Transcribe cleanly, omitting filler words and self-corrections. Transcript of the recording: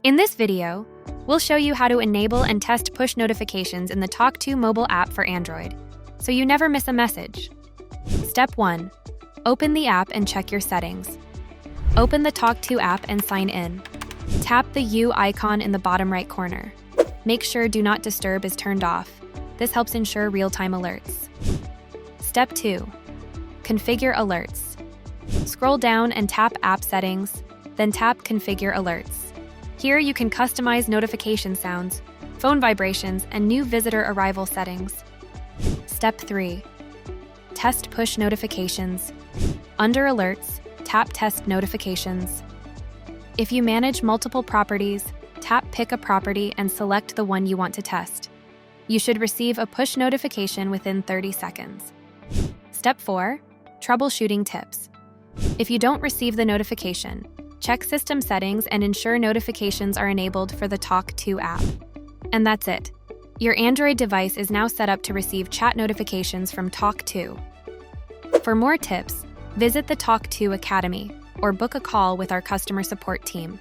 In this video, we'll show you how to enable and test push notifications in the tawk.to mobile app for Android, so you never miss a message. Step 1. Open the app and check your settings. Open the tawk.to app and sign in. Tap the U icon in the bottom right corner. Make sure Do Not Disturb is turned off. This helps ensure real-time alerts. Step 2. Configure alerts. Scroll down and tap App Settings, then tap Configure Alerts. Here you can customize notification sounds, phone vibrations, and new visitor arrival settings. Step 3. Test push notifications. Under Alerts, tap Test Notifications. If you manage multiple properties, tap Pick a Property and select the one you want to test. You should receive a push notification within 30 seconds. Step 4. Troubleshooting tips. If you don't receive the notification, check system settings and ensure notifications are enabled for the tawk.to app. And that's it. Your Android device is now set up to receive chat notifications from tawk.to. For more tips, visit the tawk.to Academy or book a call with our customer support team.